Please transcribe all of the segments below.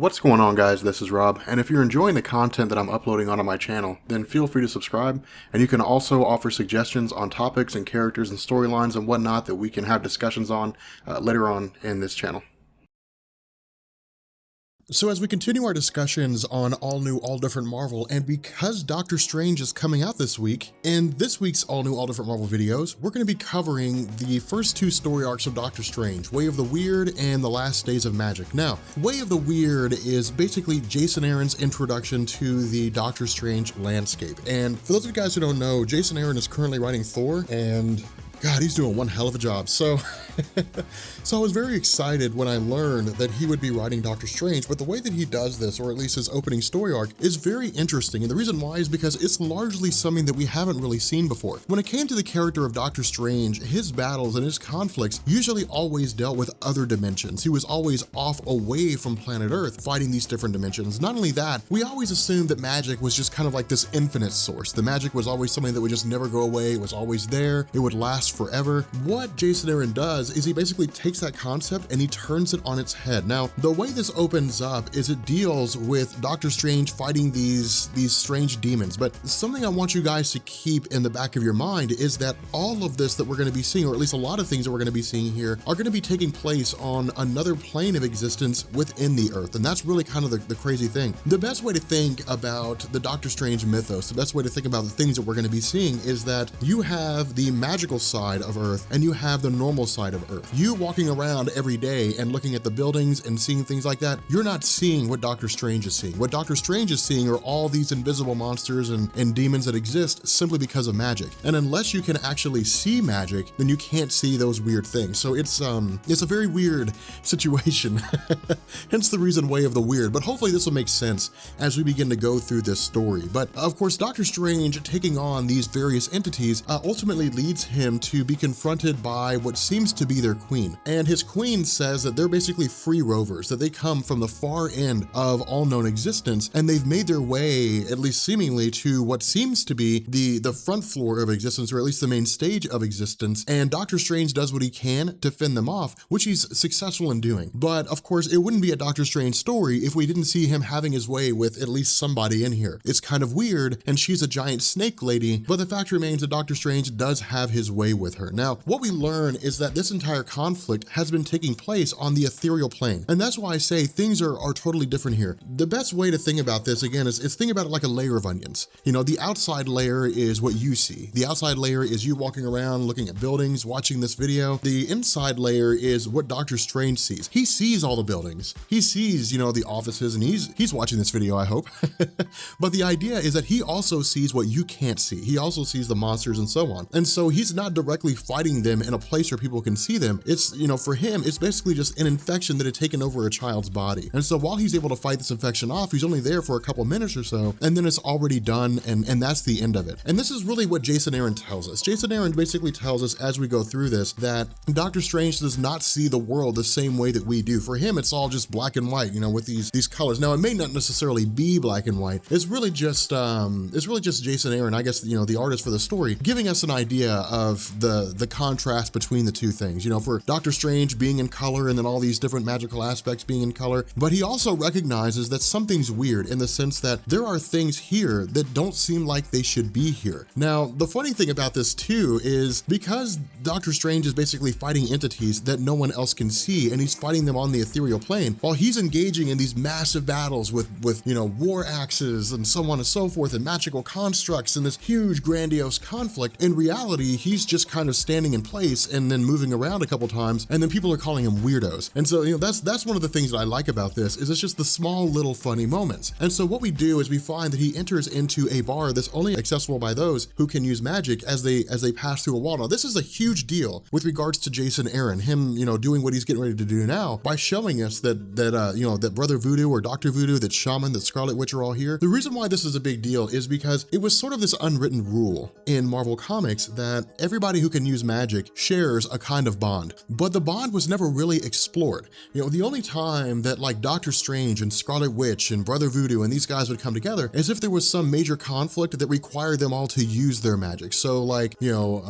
What's going on, guys? This is Rob, and if you're enjoying the content that I'm uploading onto my channel, then feel free to subscribe, and you can also offer suggestions on topics and characters and storylines and whatnot that we can have discussions on later on in this channel. So as we continue our discussions on all new, all different Marvel, and because Doctor Strange is coming out this week, in this week's all new, all different Marvel videos, we're going to be covering the first two story arcs of Doctor Strange, Way of the Weird and The Last Days of Magic. Now, Way of the Weird is basically Jason Aaron's introduction to the Doctor Strange landscape. And for those of you guys who don't know, Jason Aaron is currently writing Thor, and God, he's doing one hell of a job. So I was very excited when I learned that he would be writing Doctor Strange, but the way that he does this, or at least his opening story arc, is very interesting. And the reason why is because it's largely something that we haven't really seen before. When it came to the character of Doctor Strange, his battles and his conflicts usually always dealt with other dimensions. He was always off away from planet Earth fighting these different dimensions. Not only that, we always assumed that magic was just kind of like this infinite source. The magic was always something that would just never go away. It was always there. It would last forever. What Jason Aaron does is he basically takes that concept and he turns it on its head. Now, the way this opens up is it deals with Doctor Strange fighting these strange demons, but something I want you guys to keep in the back of your mind is that all of this that we're going to be seeing, or at least a lot of things that we're going to be seeing here, are going to be taking place on another plane of existence within the Earth, and that's really kind of the crazy thing. The best way to think about the Doctor Strange mythos, the best way to think about the things that we're going to be seeing is that you have the magical side of Earth and you have the normal side of Earth. You walking around every day and looking at the buildings and seeing things like that, you're not seeing what Doctor Strange is seeing. What Doctor Strange is seeing are all these invisible monsters and demons that exist simply because of magic. And unless you can actually see magic, then you can't see those weird things. So it's a very weird situation. Hence the reason Way of the Weird, but hopefully this will make sense as we begin to go through this story. But of course, Doctor Strange taking on these various entities ultimately leads him to be confronted by what seems to be their queen. And his queen says that they're basically free rovers, that they come from the far end of all known existence, and they've made their way, at least seemingly, to what seems to be the front floor of existence, or at least the main stage of existence, and Doctor Strange does what he can to fend them off, which he's successful in doing. But of course, it wouldn't be a Doctor Strange story if we didn't see him having his way with at least somebody in here. It's kind of weird, and she's a giant snake lady, but the fact remains that Doctor Strange does have his way with her. Now, what we learn is that this entire conflict has been taking place on the ethereal plane. And that's why I say things are totally different here. The best way to think about this, again, is think about it like a layer of onions. You know, the outside layer is what you see. The outside layer is you walking around, looking at buildings, watching this video. The inside layer is what Doctor Strange sees. He sees all the buildings. He sees, you know, the offices, and he's watching this video, I hope. But the idea is that he also sees what you can't see. He also sees the monsters and so on. And so he's not directly fighting them in a place where people can see them. It's, you know, for him, it's basically just an infection that had taken over a child's body. And so while he's able to fight this infection off, he's only there for a couple minutes or so, and then it's already done, and that's the end of it. And this is really what Jason Aaron tells us. Jason Aaron basically tells us as we go through this that Doctor Strange does not see the world the same way that we do. For him, it's all just black and white, you know, with these colors. Now, it may not necessarily be black and white. It's really just Jason Aaron, I guess, you know, the artist for the story, giving us an idea of the contrast between the two things. You know, for Doctor Strange being in color and then all these different magical aspects being in color, but he also recognizes that something's weird in the sense that there are things here that don't seem like they should be here. Now, the funny thing about this too is because Doctor Strange is basically fighting entities that no one else can see, and he's fighting them on the ethereal plane, while he's engaging in these massive battles with you know, war axes and so on and so forth, and magical constructs, and this huge grandiose conflict, in reality, he's just kind of standing in place and then moving around a couple times, and then people are calling him weirdos. And so, you know, that's one of the things that I like about this, is it's just the small little funny moments. And so what we do is we find that he enters into a bar that's only accessible by those who can use magic as they pass through a wall. Now, this is a huge deal with regards to Jason Aaron, him, you know, doing what he's getting ready to do now by showing us that you know, that Brother Voodoo or Dr. Voodoo, that Shaman, that Scarlet Witch are all here. The reason why this is a big deal is because it was sort of this unwritten rule in Marvel Comics that everybody who can use magic shares a kind of of bond, but the bond was never really explored. You know, the only time that like Doctor Strange and Scarlet Witch and Brother Voodoo and these guys would come together is if there was some major conflict that required them all to use their magic. So like, you know,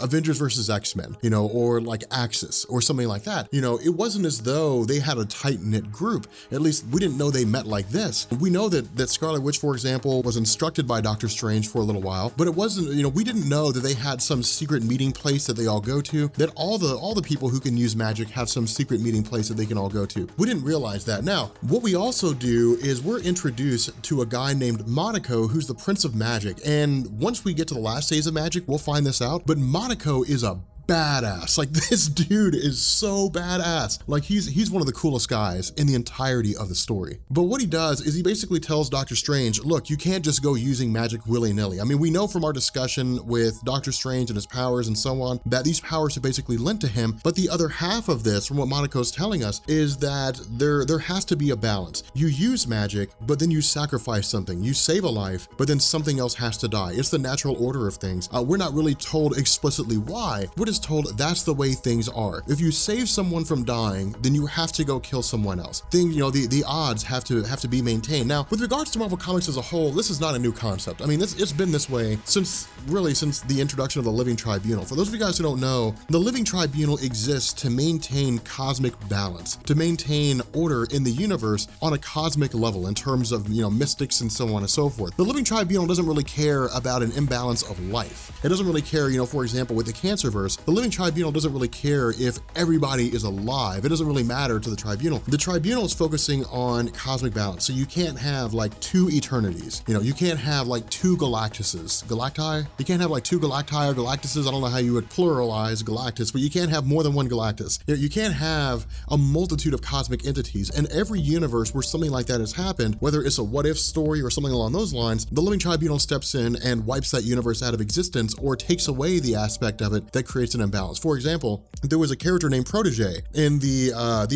Avengers versus X-Men, you know, or like Axis or something like that. You know, it wasn't as though they had a tight-knit group. At least we didn't know they met like this. We know that Scarlet Witch, for example, was instructed by Doctor Strange for a little while, but it wasn't, you know, we didn't know that they had some secret meeting place that they all go to, that all the people who can use magic have some secret meeting place that they can all go to. We didn't realize that. Now, what we also do is we're introduced to a guy named Monaco, who's the Prince of Magic. And once we get to the last days of magic, we'll find this out. But Monaco is a badass. Like, this dude is so badass. Like, he's one of the coolest guys in the entirety of the story. But what he does is he basically tells Doctor Strange, look, you can't just go using magic willy-nilly. I mean, we know from our discussion with Doctor Strange and his powers and so on, that these powers are basically lent to him. But the other half of this, from what Monaco's telling us, is that there has to be a balance. You use magic, but then you sacrifice something. You save a life, but then something else has to die. It's the natural order of things. We're not really told explicitly why. We're just told that's the way things are. If you save someone from dying, then you have to go kill someone else. You know, the odds have to be maintained. Now, with regards to Marvel Comics as a whole, this is not a new concept. I mean, it's been this way since the introduction of the Living Tribunal. For those of you guys who don't know, the Living Tribunal exists to maintain cosmic balance, to maintain order in the universe on a cosmic level in terms of, you know, mystics and so on and so forth. The Living Tribunal doesn't really care about an imbalance of life. It doesn't really care, you know, for example, with the Cancerverse, the Living Tribunal doesn't really care if everybody is alive. It doesn't really matter to the Tribunal. The Tribunal is focusing on cosmic balance. So you can't have like two eternities. You know, you can't have like two Galactuses. Galacti? You can't have like two Galacti or Galactuses. I don't know how you would pluralize Galactus, but you can't have more than one Galactus. You know, you can't have a multitude of cosmic entities. And every universe where something like that has happened, whether it's a what if story or something along those lines, the Living Tribunal steps in and wipes that universe out of existence or takes away the aspect of it that creates an imbalance. For example, there was a character named Protege in the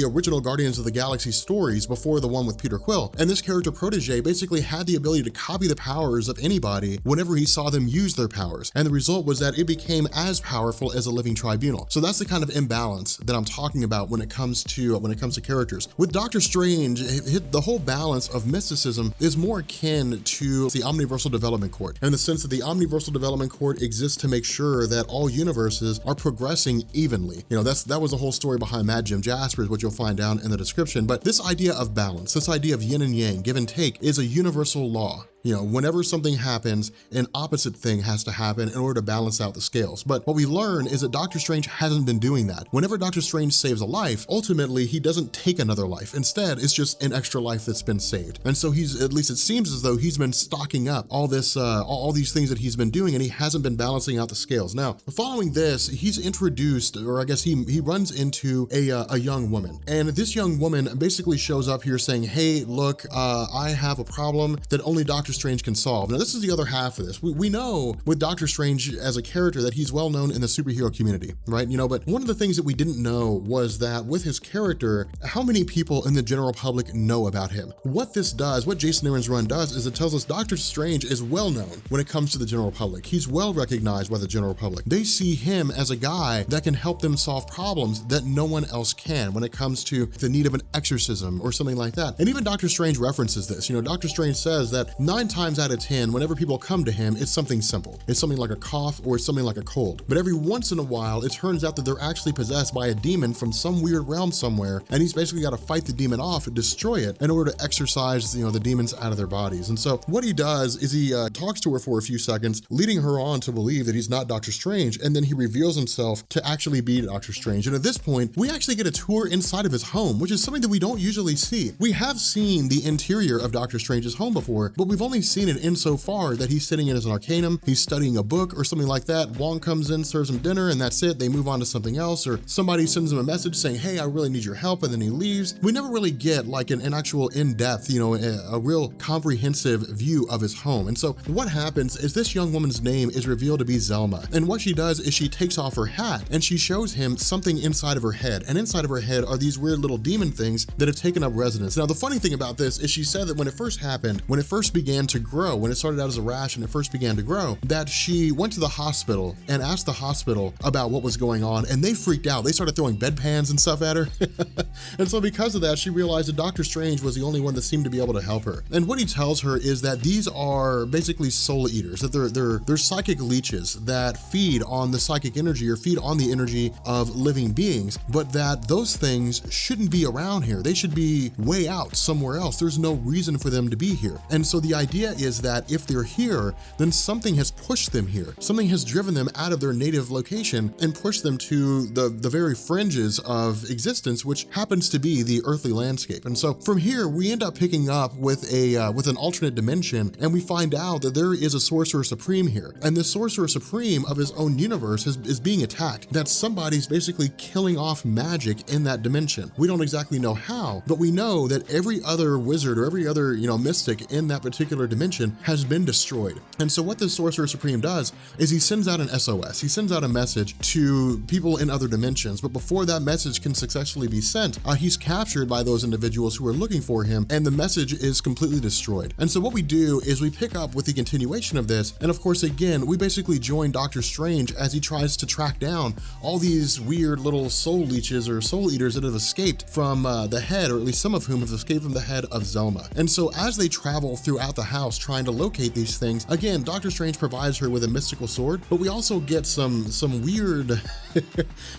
original Guardians of the Galaxy stories before the one with Peter Quill. And this character Protege basically had the ability to copy the powers of anybody whenever he saw them use their powers. And the result was that it became as powerful as a Living Tribunal. So that's the kind of imbalance that I'm talking about when it comes to characters. With Doctor Strange, the whole balance of mysticism is more akin to the Omniversal Development Court, in the sense that the Omniversal Development Court exists to make sure that all universes are progressing evenly. You know, that was the whole story behind Mad Jim Jaspers, which you'll find down in the description. But this idea of balance, this idea of yin and yang, give and take, is a universal law. You know, whenever something happens, an opposite thing has to happen in order to balance out the scales. But what we learn is that Doctor Strange hasn't been doing that. Whenever Doctor Strange saves a life, ultimately he doesn't take another life. Instead, it's just an extra life that's been saved. And so at least it seems as though he's been stocking up all these things that he's been doing, and he hasn't been balancing out the scales. Now, following this, he's introduced, or I guess he runs into a young woman. And this young woman basically shows up here saying, hey, look, I have a problem that only Doctor Strange can solve. Now, this is the other half of this. We know with Doctor Strange as a character that he's well known in the superhero community, right? You know, but one of the things that we didn't know was that with his character, how many people in the general public know about him. What this does, what Jason Aaron's run does, is it tells us Doctor Strange is well known when it comes to the general public. He's well recognized by the general public. They see him as a guy that can help them solve problems that no one else can when it comes to the need of an exorcism or something like that. And even Doctor Strange references this. You know, Doctor Strange says that 9 times out of 10, whenever people come to him, it's something simple. It's something like a cough or it's something like a cold. But every once in a while, it turns out that they're actually possessed by a demon from some weird realm somewhere, and he's basically got to fight the demon off and destroy it in order to exorcise, you know, the demons out of their bodies. And so what he does is he talks to her for a few seconds, leading her on to believe that he's not Doctor Strange, and then he reveals himself to actually be Doctor Strange. And at this point, we actually get a tour inside of his home, which is something that we don't usually see. We have seen the interior of Doctor Strange's home before, but we've only seen it insofar that he's sitting in his arcanum, he's studying a book or something like that. Wong comes in, serves him dinner, and that's it. They move on to something else, or somebody sends him a message saying, hey, I really need your help, and then he leaves. We never really get like an actual in-depth, you know, a real comprehensive view of his home. And so what happens is this young woman's name is revealed to be Zelma. And what she does is she takes off her hat and she shows him something inside of her head. And inside of her head are these weird little demon things that have taken up residence. Now, the funny thing about this is she said that when it first happened, when it first began began to grow, when it started out as a rash and it first began to grow, that she went to the hospital and asked the hospital about what was going on, and they freaked out. They started throwing bedpans and stuff at her. And so because of that, she realized that Doctor Strange was the only one that seemed to be able to help her. And what he tells her is that these are basically soul eaters, that they're psychic leeches that feed on the psychic energy or feed on the energy of living beings, but that those things shouldn't be around here. They should be way out somewhere else. There's no reason for them to be here. And so the idea is that if they're here, then something has pushed them here. Something has driven them out of their native location and pushed them to the very fringes of existence, which happens to be the earthly landscape. And so from here, we end up picking up with an alternate dimension, and we find out that there is a Sorcerer Supreme here. And the Sorcerer Supreme of his own universe is being attacked. That somebody's basically killing off magic in that dimension. We don't exactly know how, but we know that every other wizard or every other, mystic in that particular dimension has been destroyed. And so what the Sorcerer Supreme does is he sends out an SOS. He sends out a message to people in other dimensions, but before that message can successfully be sent, he's captured by those individuals who are looking for him, and the message is completely destroyed. And so what we do is we pick up with the continuation of this, and of course, again, we basically join Doctor Strange as he tries to track down all these weird little soul leeches or soul eaters that have escaped from the head, or at least some of whom have escaped from the head of Zelma. And so as they travel throughout the house trying to locate these things, again, Doctor Strange provides her with a mystical sword, but we also get some weird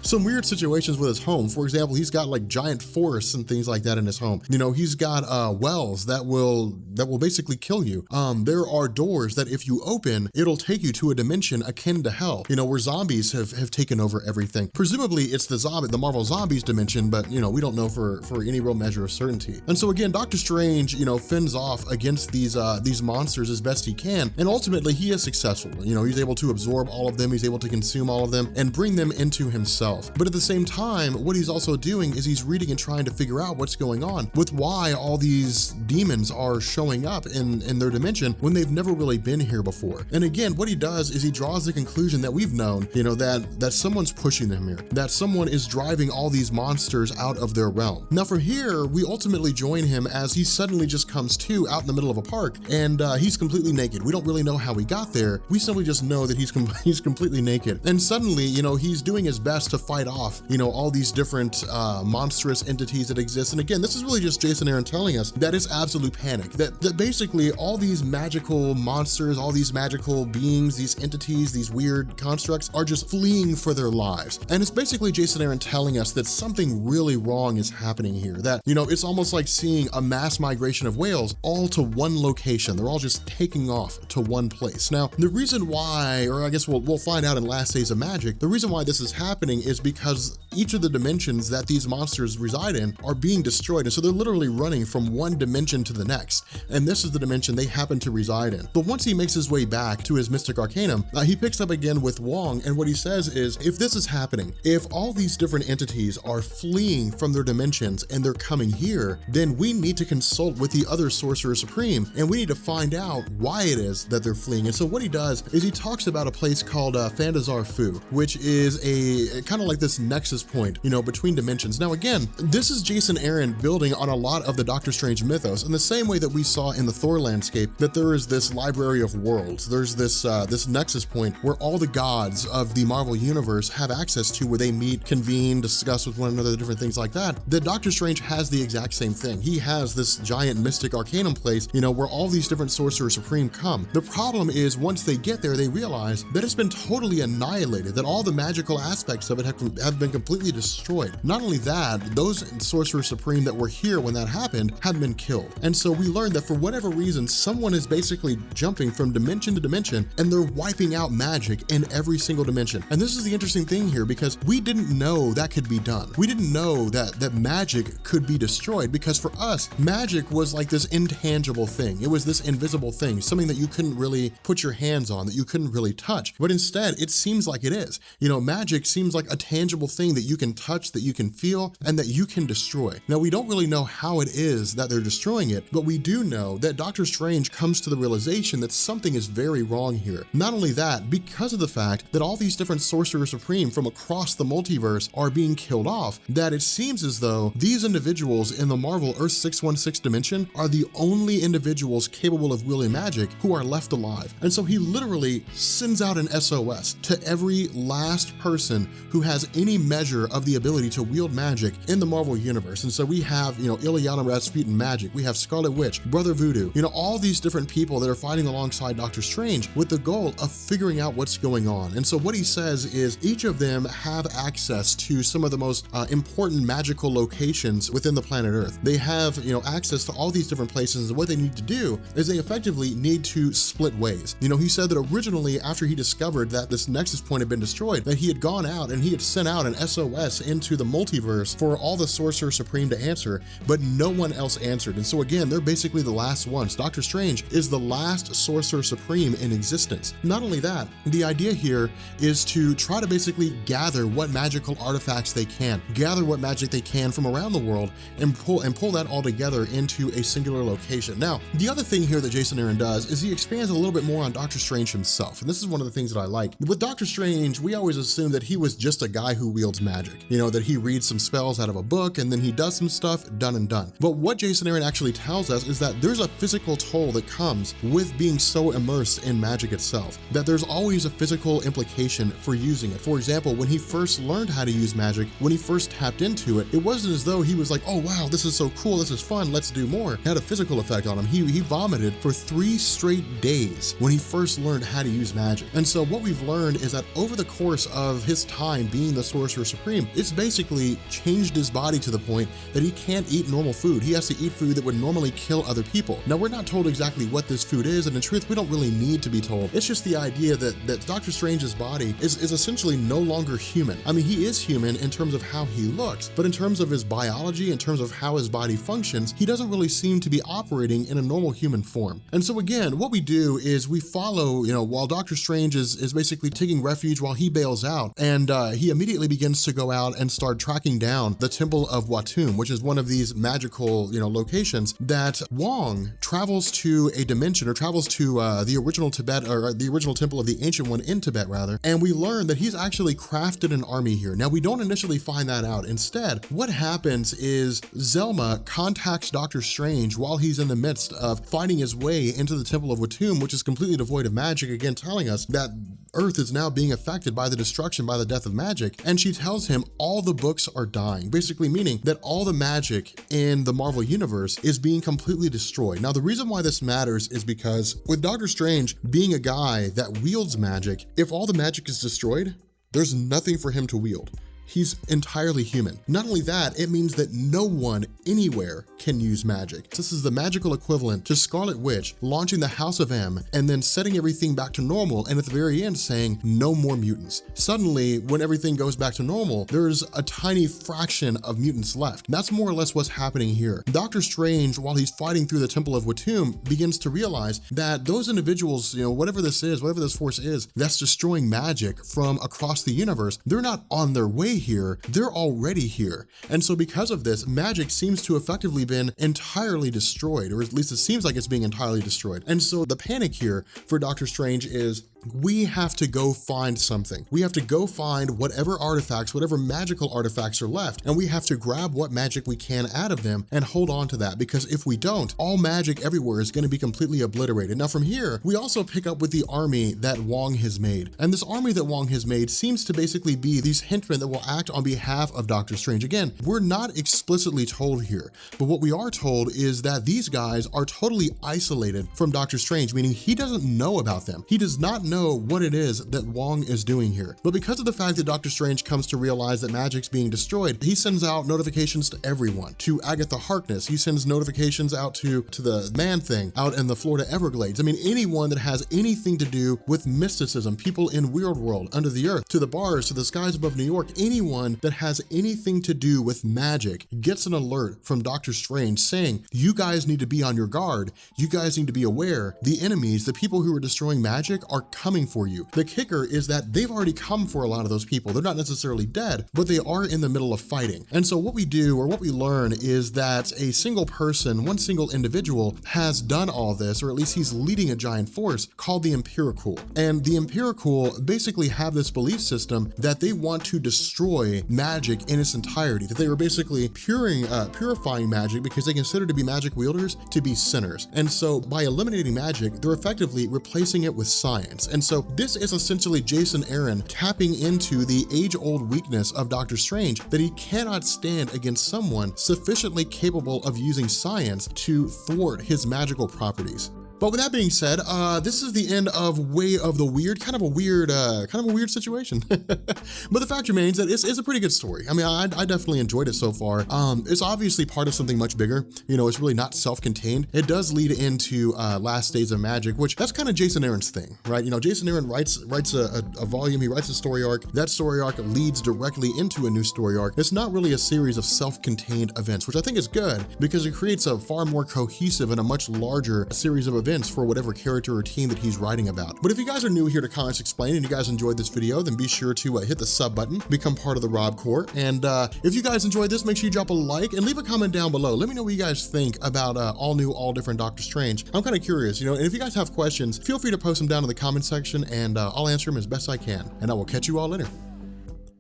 some weird situations with his home. For example, he's got like giant forests and things like that in his home. He's got wells that will basically kill you. There are doors that if you open, it'll take you to a dimension akin to hell, where zombies have taken over everything. Presumably it's the Marvel Zombies dimension, but we don't know for any real measure of certainty. And so again, Doctor Strange, fends off against these monsters as best he can, and ultimately he is successful. He's able to absorb all of them, he's able to consume all of them and bring them into himself. But at the same time, what he's also doing is he's reading and trying to figure out what's going on with why all these demons are showing up in their dimension when they've never really been here before. And again, what he does is he draws the conclusion that we've known, that someone's pushing them here, that someone is driving all these monsters out of their realm. Now from here, we ultimately join him as he suddenly just comes to out in the middle of a park, and he's completely naked. We don't really know how he got there. We simply just know that he's completely naked. And suddenly, he's doing his best to fight off, all these different monstrous entities that exist. And again, this is really just Jason Aaron telling us that it's absolute panic, that basically all these magical monsters, all these magical beings, these entities, these weird constructs are just fleeing for their lives. And it's basically Jason Aaron telling us that something really wrong is happening here, that, it's almost like seeing a mass migration of whales all to one location. They're all just taking off to one place. Now, the reason why, or I guess we'll find out in Last Days of Magic, the reason why this is happening is because each of the dimensions that these monsters reside in are being destroyed. And so they're literally running from one dimension to the next. And this is the dimension they happen to reside in. But once he makes his way back to his Mystic Arcanum, he picks up again with Wong. And what he says is, if this is happening, if all these different entities are fleeing from their dimensions and they're coming here, then we need to consult with the other Sorcerer Supreme, and we need to find out why it is that they're fleeing. And so what he does is he talks about a place called Fandazar Fu, which is a kind of like this nexus point, between dimensions. Now again, this is Jason Aaron building on a lot of the Doctor Strange mythos in the same way that we saw in the Thor landscape, that there is this library of worlds. There's this nexus point where all the gods of the Marvel universe have access to, where they meet, convene, discuss with one another, different things like that. That Doctor Strange has the exact same thing. He has this giant Mystic Arcanum place, where all these different Sorcerer Supreme come. The problem is once they get there, they realize that it's been totally annihilated, that all the magical aspects of it have been completely destroyed. Not only that, those Sorcerer Supreme that were here when that happened have been killed. And so we learned that for whatever reason, someone is basically jumping from dimension to dimension, and they're wiping out magic in every single dimension. And this is the interesting thing here, because we didn't know that could be done. We didn't know that magic could be destroyed, because for us, magic was like this intangible thing. It was this invisible thing, something that you couldn't really put your hands on, that you couldn't really touch. But instead, it seems like it is. Magic seems like a tangible thing that you can touch, that you can feel, and that you can destroy. Now, we don't really know how it is that they're destroying it, but we do know that Doctor Strange comes to the realization that something is very wrong here. Not only that, because of the fact that all these different Sorcerer Supreme from across the multiverse are being killed off, that it seems as though these individuals in the Marvel Earth 616 dimension are the only individuals individuals capable of wielding magic who are left alive. And so he literally sends out an SOS to every last person who has any measure of the ability to wield magic in the Marvel universe. And so we have, Ilyana Rasputin magic, we have Scarlet Witch, Brother Voodoo, all these different people that are fighting alongside Doctor Strange with the goal of figuring out what's going on. And so what he says is each of them have access to some of the most important magical locations within the planet Earth. They have, access to all these different places, and what they need to do is they effectively need to split ways. He said that originally, after he discovered that this Nexus point had been destroyed, that he had gone out and he had sent out an SOS into the multiverse for all the Sorcerer Supreme to answer, but no one else answered. And so again, they're basically the last ones. Doctor Strange is the last Sorcerer Supreme in existence. Not only that, the idea here is to try to basically gather what magical artifacts they can, gather what magic they can from around the world, and pull that all together into a singular location. Now, the other thing here that Jason Aaron does is he expands a little bit more on Doctor Strange himself. And this is one of the things that I like. With Doctor Strange, we always assume that he was just a guy who wields magic, that he reads some spells out of a book and then he does some stuff, done and done. But what Jason Aaron actually tells us is that there's a physical toll that comes with being so immersed in magic itself, that there's always a physical implication for using it. For example, when he first learned how to use magic, when he first tapped into it, it wasn't as though he was like, oh wow, this is so cool, this is fun, let's do more. It had a physical effect on him. He vomited for 3 straight days when he first learned how to use magic. And so what we've learned is that over the course of his time being the Sorcerer Supreme, it's basically changed his body to the point that he can't eat normal food. He has to eat food that would normally kill other people. Now, we're not told exactly what this food is, and in truth, we don't really need to be told. It's just the idea that Doctor Strange's body is essentially no longer human. I mean, he is human in terms of how he looks, but in terms of his biology, in terms of how his body functions, he doesn't really seem to be operating in a normal human form. And so again, what we do is we follow, while Doctor Strange is basically taking refuge while he bails out, and he immediately begins to go out and start tracking down the Temple of Watum, which is one of these magical, locations that Wong travels to a dimension, or travels to the original Tibet, or the original temple of the Ancient One in Tibet rather, and we learn that he's actually crafted an army here. Now, we don't initially find that out. Instead, what happens is Zelma contacts Doctor Strange while he's in the midst of fighting his way into the Temple of Watum, which is completely devoid of magic, again telling us that Earth is now being affected by the destruction, by the death of magic, and she tells him all the books are dying, basically meaning that all the magic in the Marvel Universe is being completely destroyed. Now, the reason why this matters is because with Doctor Strange being a guy that wields magic, if all the magic is destroyed, there's nothing for him to wield. He's entirely human. Not only that, it means that no one anywhere can use magic. This is the magical equivalent to Scarlet Witch launching the House of M and then setting everything back to normal, and at the very end saying, no more mutants. Suddenly, when everything goes back to normal, there's a tiny fraction of mutants left. That's more or less what's happening here. Doctor Strange, while he's fighting through the Temple of Watum, begins to realize that those individuals, whatever this is, whatever this force is, that's destroying magic from across the universe, they're not on their way here, they're already here. And so because of this, magic seems to effectively been entirely destroyed, or at least it seems like it's being entirely destroyed. And so the panic here for Doctor Strange is, we have to go find something. We have to go find whatever artifacts, whatever magical artifacts are left, and we have to grab what magic we can out of them and hold on to that, because if we don't, all magic everywhere is going to be completely obliterated. Now from here, we also pick up with the army that Wong has made. And this army that Wong has made seems to basically be these henchmen that will act on behalf of Doctor Strange. Again, we're not explicitly told here, but what we are told is that these guys are totally isolated from Doctor Strange, meaning he doesn't know about them. He does not know what it is that Wong is doing here. But because of the fact that Doctor Strange comes to realize that magic's being destroyed, he sends out notifications to everyone. To Agatha Harkness, he sends notifications out to the Man-Thing out in the Florida Everglades. I mean, anyone that has anything to do with mysticism, people in Weird World, Under the Earth, to the bars, to the skies above New York, anyone that has anything to do with magic gets an alert from Doctor Strange saying, you guys need to be on your guard. You guys need to be aware. The enemies, the people who are destroying magic, are coming for you. The kicker is that they've already come for a lot of those people. They're not necessarily dead, but they are in the middle of fighting. And so what we do, or what we learn, is that a single person, one single individual has done all this, or at least he's leading a giant force called the Empirical. And the Empirical basically have this belief system that they want to destroy magic in its entirety, that they were basically purifying magic because they consider to be magic wielders to be sinners. And so by eliminating magic, they're effectively replacing it with science. And so this is essentially Jason Aaron tapping into the age-old weakness of Doctor Strange, that he cannot stand against someone sufficiently capable of using science to thwart his magical properties. But with that being said, this is the end of Way of the Weird, kind of a weird situation. But the fact remains that it's a pretty good story. I mean, I definitely enjoyed it so far. It's obviously part of something much bigger. You know, it's really not self-contained. It does lead into Last Days of Magic, which that's kind of Jason Aaron's thing, right? You know, Jason Aaron writes a volume, he writes a story arc. That story arc leads directly into a new story arc. It's not really a series of self-contained events, which I think is good because it creates a far more cohesive and a much larger series of events for whatever character or team that he's writing about. But if you guys are new here to Comics Explained and you guys enjoyed this video, then be sure to hit the sub button, become part of the Rob Corps. And if you guys enjoyed this, make sure you drop a like and leave a comment down below. Let me know what you guys think about all new, all different Doctor Strange. I'm kind of curious, you know, and if you guys have questions, feel free to post them down in the comment section and I'll answer them as best I can. And I will catch you all later.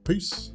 Peace.